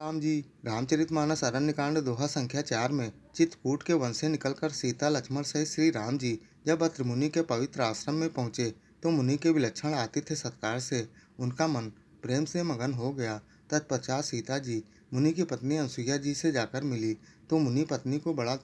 राम जी। रामचरितमानस अरण्यकांड दोहा संख्या 4 में चित्रकूट के वन से निकलकर सीता लक्ष्मण सहित श्री राम जी जब अत्रि मुनि के पवित्र आश्रम में पहुंचे तो मुनि के विलक्षण आतिथ्य सत्कार से उनका मन प्रेम से मगन हो गया। तत्पश्चात सीता जी मुनि की पत्नी अनसुईया जी से जाकर मिली तो मुनि पत्नी को बड़ा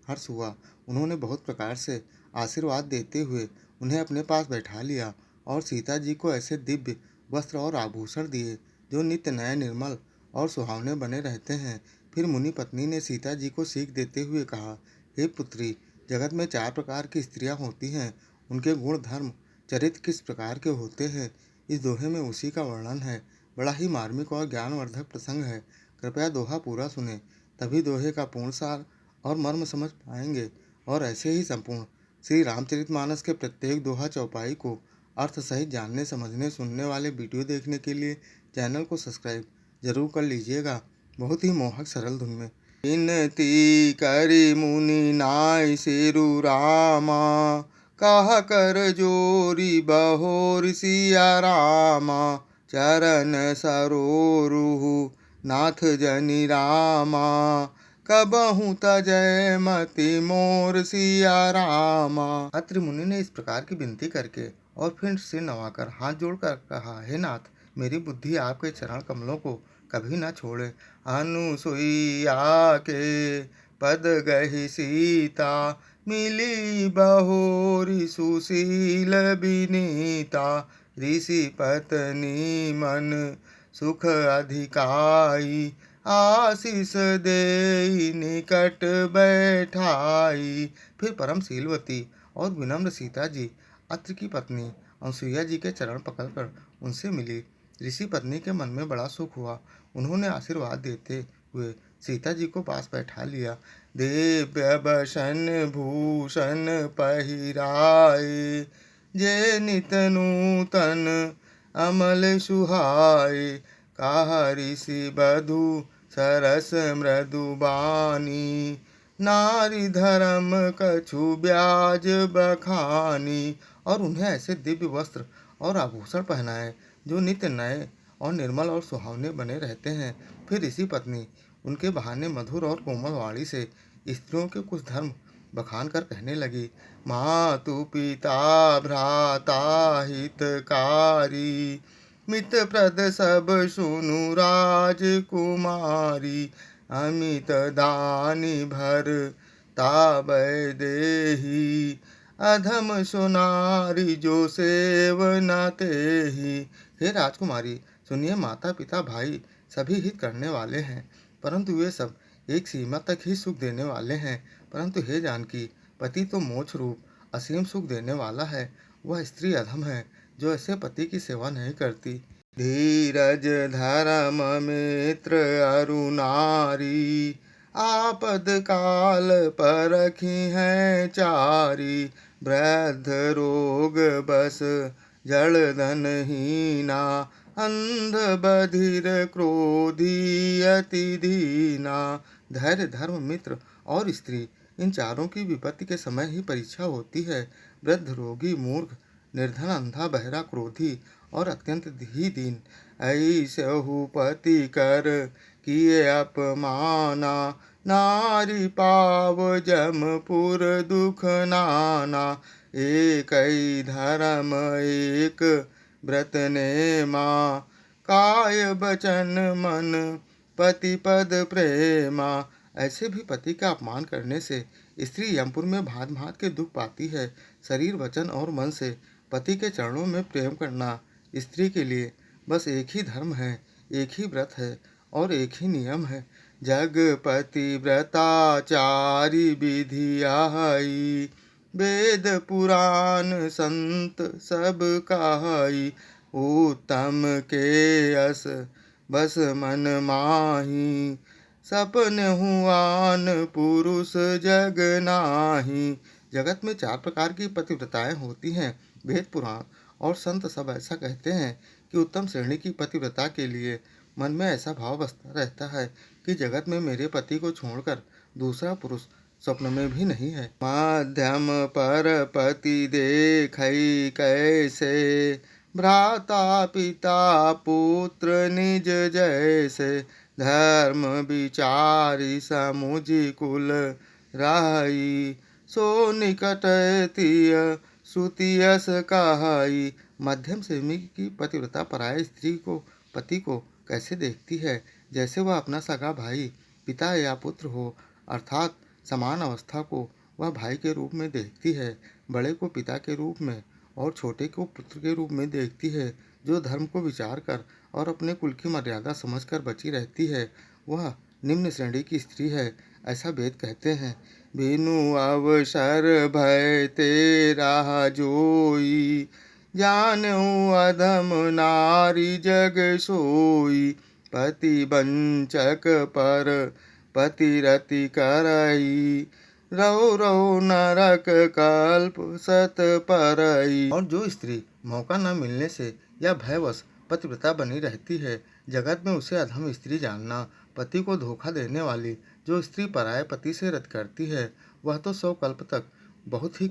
हर्ष हुआ। उन्होंने बहुत प्रकार से आशीर्वाद देते हुए उन्हें अपने पास बैठा लिया और सीता जी को ऐसे दिव्य वस्त्र और आभूषण दिए जो नित्य नए निर्मल और सुहावने बने रहते हैं। फिर मुनि पत्नी ने सीता जी को सीख देते हुए कहा, हे पुत्री, जगत में 4 प्रकार की स्त्रियां होती हैं। उनके गुण धर्म चरित्र किस प्रकार के होते हैं, इस दोहे में उसी का वर्णन है। बड़ा ही मार्मिक और ज्ञानवर्धक प्रसंग है। कृपया दोहा पूरा सुने, तभी दोहे का पूर्ण सार और मर्म समझ पाएंगे। और ऐसे ही संपूर्ण श्री रामचरितमानस के प्रत्येक दोहा चौपाई को अर्थ सहित जानने समझने सुनने वाले वीडियो देखने के लिए चैनल को सब्सक्राइब जरूर कर लीजिएगा। बहुत ही मोहक सरल धुन में। विनती करि मुनि नाय सिरु रामा, कहा कर जोरी बहोर सिया रामा, चरण सरोरुहु नाथ जनि रामा, कबहु तजय मति मोर सिया रामा। अत्रि मुनि ने इस प्रकार की विनती करके और फिर सिर नवाकर हाथ जोड़कर कहा, हे नाथ, मेरी बुद्धि आपके चरण कमलों को कभी न छोड़े। अनुसुईया के पद गहि सीता, मिली बहोरी सुशील विनीता, ऋषि पत्नी मन सुख अधिकाई, आशीष देई निकट बैठाई। फिर परम शीलवती और विनम्र सीता जी अत्रि की पत्नी अनसुईया जी के चरण पकड़कर उनसे मिली। ऋषि पत्नी के मन में बड़ा सुख हुआ। उन्होंने आशीर्वाद देते हुए सीता जी को पास बैठा लिया। दिव्य बसन भूषण पहिराए, जे नित नूतन अमल सुहाए, कहा ऋषि बधु सरस मृदु बानी, नारी धर्म कछु ब्याज बखानी। और उन्हें ऐसे दिव्य वस्त्र और आभूषण पहनाए जो नित्य नए और निर्मल और सुहावने बने रहते हैं। फिर ऋषि पत्नी उनके बहाने मधुर और कोमल वाणी से स्त्रियों के कुछ धर्म बखान कर कहने लगी। मातु पिता भ्राता हितकारी, मित्र प्रद सब सुनु राजकुमारी, अमित दानी भर ताबै देही, अधम सुनारी जो सेवना तेहि। हे राजकुमारी, सुनिए, माता पिता भाई सभी हित करने वाले हैं, परंतु वे सब एक सीमा तक ही सुख देने वाले हैं। परंतु हे जानकी, पति तो मोक्ष रूप असीम सुख देने वाला है। वह स्त्री अधम है जो ऐसे पति की सेवा नहीं करती। धीरज धर्म मित्र अरु नारी, आपद काल परखी है चारी, वृद्ध रोग बस जड़ धनहीना, अंध बधिर क्रोधी अति दीना। धैर्य धर्म मित्र और स्त्री, इन चारों की विपत्ति के समय ही परीक्षा होती है। वृद्ध रोगी मूर्ख निर्धन अंधा बहरा क्रोधी और अत्यंत ही दीन, ऐसहु पति कर किए अपमाना, नारी पाव जमपुर दुख नाना, एक धर्म एक व्रत ने माँ, काय वचन मन पति पद प्रेमा। ऐसे भी पति का अपमान करने से स्त्री यमपुर में भांत भांत के दुख पाती है। शरीर वचन और मन से पति के चरणों में प्रेम करना स्त्री के लिए बस एक ही धर्म है, एक ही व्रत है और एक ही नियम है। जगपति व्रताचारी विधि आई, वेद पुराण संत सब कहाई, उत्तम के यस बस मन माही, सपन हुआन पुरुष जग नाही। जगत में 4 प्रकार की पतिव्रताएं होती हैं। वेद पुराण और संत सब ऐसा कहते हैं कि उत्तम श्रेणी की पतिव्रता के लिए मन में ऐसा भाव बसता रहता है कि जगत में मेरे पति को छोड़कर दूसरा पुरुष स्वप्न में भी नहीं है। माध्यम पर पति देखई कैसे, भ्राता पिता पुत्र निज जैसे, धर्म विचारी समुझि कुल राई। सो निकट तिय श्रुतियस कहाई। मध्यम श्रेणी की पतिव्रता पराय स्त्री को पति को कैसे देखती है, जैसे वह अपना सगा भाई, पिता या पुत्र हो, अर्थात समान अवस्था को वह भाई के रूप में देखती है, बड़े को पिता के रूप में और छोटे को पुत्र के रूप में देखती है। जो धर्म को विचार कर और अपने कुल की मर्यादा समझकर बची रहती है, वह निम्न श्रेणी की स्त्री है, ऐसा वेद कहते हैं। बिनु अवसर भय तेरा जोई, जानऊ अधम नारी जग सोई। पति वंचक पर पतिरति करई, रहो रहो नरक कल्प सत परई। और जो स्त्री मौका न मिलने से या भयवश पतिव्रता बनी रहती है, जगत में उसे अधम स्त्री जानना। पति को धोखा देने वाली जो स्त्री पराये पति से रत करती है, वह तो 100 कल्प तक बहुत ही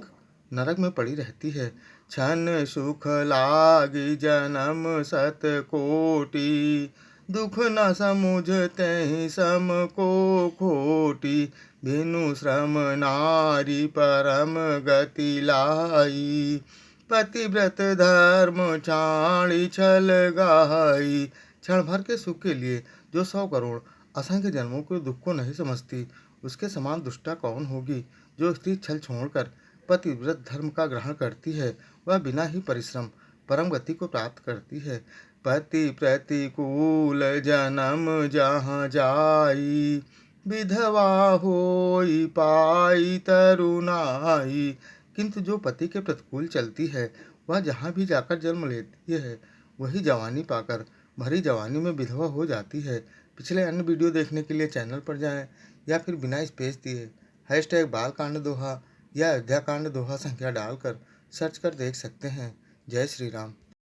नरक में पड़ी रहती है। क्षण सुख लागी जन्म सत कोटि, दुख न समुझते ही सम को खोटी। बिनु श्रम नारी परम गति लाई, पतिव्रत धर्म छाड़ी छल गाई। क्षण भर के सुख के लिए जो 100 करोड़ असंख्य जन्मों के दुख को नहीं समझती, उसके समान दुष्टा कौन होगी। जो स्त्री छल छोड़कर पतिव्रत धर्म का ग्रहण करती है, वह बिना ही परिश्रम परम गति को प्राप्त करती है। पति प्रतिकूल जन्म जहाँ जाई, विधवा होई पाई तरुणाई। किंतु जो पति के प्रतिकूल चलती है, वह जहाँ भी जाकर जन्म लेती है, वही जवानी पाकर भरी जवानी में विधवा हो जाती है। पिछले अन्य वीडियो देखने के लिए चैनल पर जाएं या फिर बिना स्पेस दिए #बालकांड दोहा या अयोध्या कांड दोहा संख्या डालकर सर्च कर देख सकते हैं। जय श्री राम।